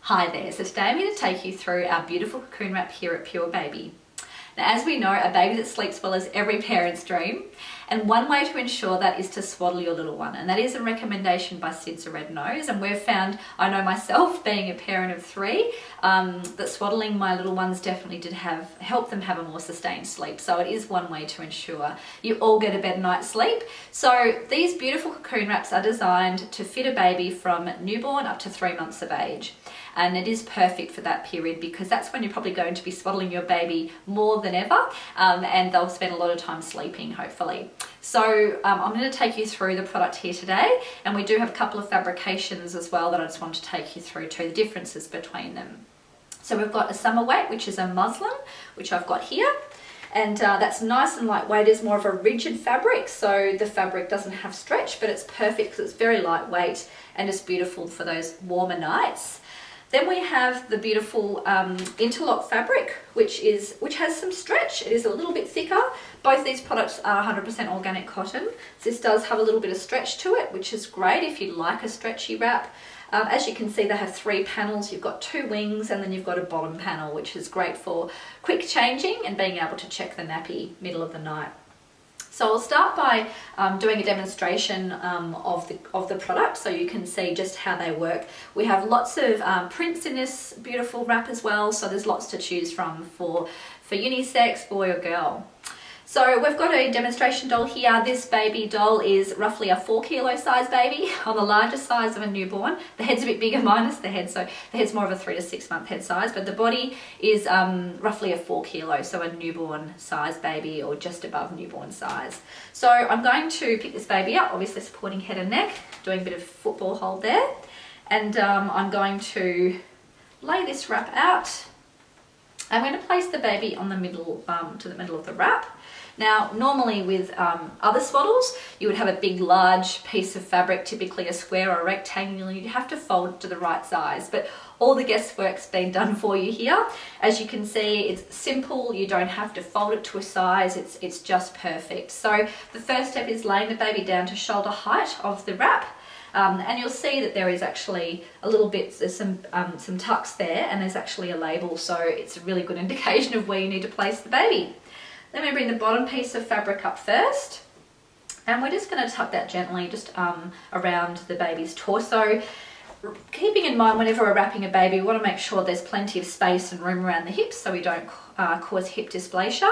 Hi there, so today I'm here to take you through our beautiful cocoon wrap here at Purebaby. Now, as we know, a baby that sleeps well is every parent's dream, and one way to ensure that is to swaddle your little one, and that is a recommendation by Sid's Red Nose. And we've found, I know myself, being a parent of three, that swaddling my little ones definitely did help them have a more sustained sleep. So it is one way to ensure you all get a better night's sleep. So these beautiful cocoon wraps are designed to fit a baby from newborn up to 3 months of age. And it is perfect for that period because that's when you're probably going to be swaddling your baby more than ever, and they'll spend a lot of time sleeping, hopefully. So I'm going to take you through the product here today, and we do have a couple of fabrications as well that I just want to take you through to the differences between them. So we've got a summer weight, which is a muslin, which I've got here. And that's nice and lightweight. It is more of a rigid fabric, so the fabric doesn't have stretch, but it's perfect because it's very lightweight and it's beautiful for those warmer nights. Then we have the beautiful interlock fabric, which has some stretch. It is a little bit thicker. Both these products are 100% organic cotton. This does have a little bit of stretch to it, which is great if you like a stretchy wrap. As you can see, they have 3 panels. You've got 2 wings, and then you've got a bottom panel, which is great for quick changing and being able to check the nappy middle of the night. So I'll start by doing a demonstration of the product so you can see just how they work. We have lots of prints in this beautiful wrap as well, so there's lots to choose from for unisex, boy or girl. So we've got a demonstration doll here. This baby doll is roughly a 4 kilo size baby, on the larger size of a newborn. The head's a bit bigger minus the head, so the head's more of a 3 to 6 month head size, but the body is roughly a 4 kilo, so a newborn size baby or just above newborn size. So I'm going to pick this baby up, obviously supporting head and neck, doing a bit of football hold there, and I'm going to lay this wrap out. I'm going to place the baby on the middle, to the middle of the wrap. Now, normally with other swaddles, you would have a big, large piece of fabric, typically a square or a rectangle, and you'd have to fold it to the right size. But all the guesswork's been done for you here. As you can see, it's simple. You don't have to fold it to a size. It's just perfect. So the first step is laying the baby down to shoulder height of the wrap. And you'll see that there is actually a little bit, there's some tucks there, and there's actually a label, so it's a really good indication of where you need to place the baby. Then we bring the bottom piece of fabric up first, and we're just going to tuck that gently just around the baby's torso. Keeping in mind, whenever we're wrapping a baby, we want to make sure there's plenty of space and room around the hips so we don't cause hip dysplasia.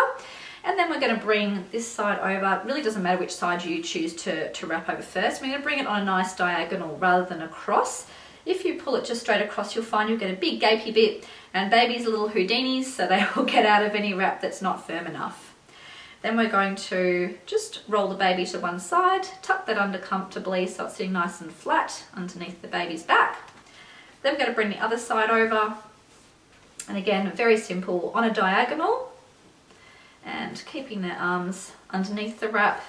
And then we're going to bring this side over. It really doesn't matter which side you choose to wrap over first. We're going to bring it on a nice diagonal rather than across. If you pull it just straight across, you'll find you'll get a big gapey bit, and babies are little Houdinis, so they will get out of any wrap that's not firm enough. Then we're going to just roll the baby to one side, tuck that under comfortably so it's sitting nice and flat underneath the baby's back. Then we're going to bring the other side over, and again, very simple, on a diagonal, and keeping their arms underneath the wrap,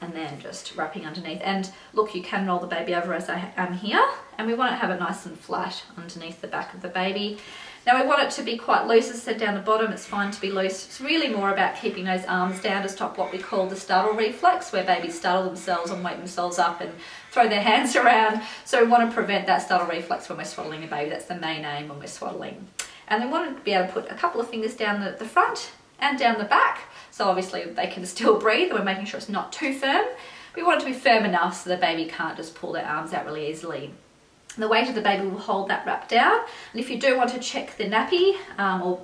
and then just wrapping underneath. And look, you can roll the baby over as I am here, and we want to have it nice and flat underneath the back of the baby. Now we want it to be quite loose, as I said, down the bottom. It's fine to be loose. It's really more about keeping those arms down to stop what we call the startle reflex, where babies startle themselves and wake themselves up and throw their hands around. So we want to prevent that startle reflex when we're swaddling a baby. That's the main aim when we're swaddling. And we want to be able to put a couple of fingers down the front and down the back, so obviously they can still breathe, and we're making sure it's not too firm. We want it to be firm enough so the baby can't just pull their arms out really easily. The weight of the baby will hold that wrap down, and if you do want to check the nappy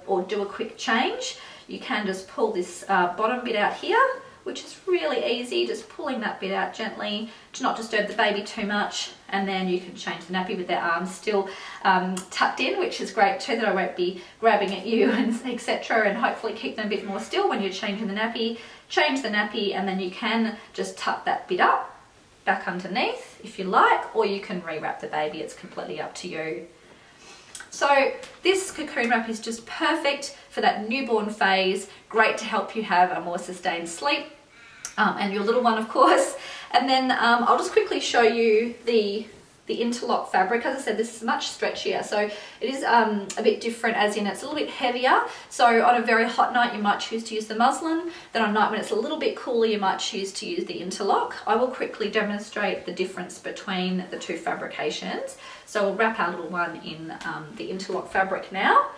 or do a quick change, you can just pull this bottom bit out here, which is really easy, just pulling that bit out gently to not disturb the baby too much, and then you can change the nappy with their arms still tucked in, which is great too, that I won't be grabbing at you and etc., and hopefully keep them a bit more still when you're changing the nappy. Change the nappy, and then you can just tuck that bit up back underneath if you like, or you can rewrap the baby. It's completely up to you. So this cocoon wrap is just perfect for that newborn phase, great to help you have a more sustained sleep, and your little one, of course. And then I'll just quickly show you the the interlock fabric. As I said, this is much stretchier, so it is a bit different, as in it's a little bit heavier. So on a very hot night you might choose to use the muslin, then on a night when it's a little bit cooler you might choose to use the interlock. I will quickly demonstrate the difference between the two fabrications. So we'll wrap our little one in the interlock fabric now.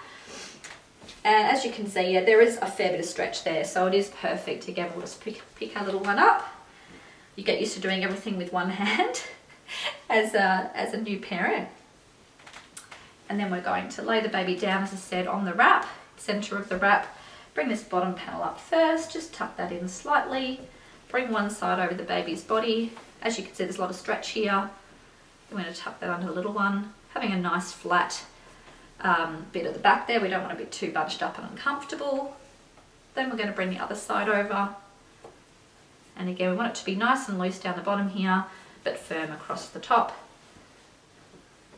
And as you can see, yeah, there is a fair bit of stretch there, so it is perfect. Again, we'll just pick our little one up. You get used to doing everything with one hand as a new parent. And then we're going to lay the baby down, as I said, on the wrap, center of the wrap. Bring this bottom panel up first, just tuck that in slightly. Bring one side over the baby's body. As you can see, there's a lot of stretch here. We're going to tuck that under the little one, having a nice flat bit at the back there. We don't want to be too bunched up and uncomfortable. Then we're going to bring the other side over. And again, we want it to be nice and loose down the bottom here, but firm across the top.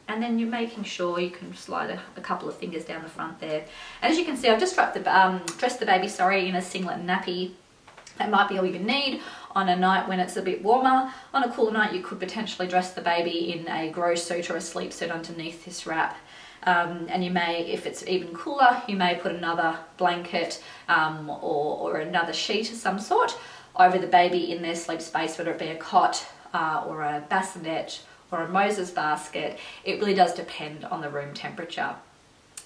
And then you're making sure you can slide a couple of fingers down the front there. And as you can see, I've just dressed the baby in a singlet and nappy. That might be all you need on a night when it's a bit warmer. On a cooler night, you could potentially dress the baby in a grow suit or a sleep suit underneath this wrap. And you may, if it's even cooler, you may put another blanket or another sheet of some sort over the baby in their sleep space, whether it be a cot or a bassinet or a Moses basket. It really does depend on the room temperature.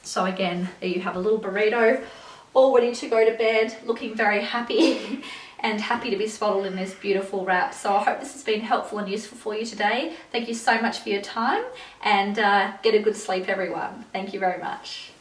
So again, there you have a little burrito all ready to go to bed, looking very happy and happy to be swaddled in this beautiful wrap. So I hope this has been helpful and useful for you today. Thank you so much for your time, and get a good sleep, everyone. Thank you very much.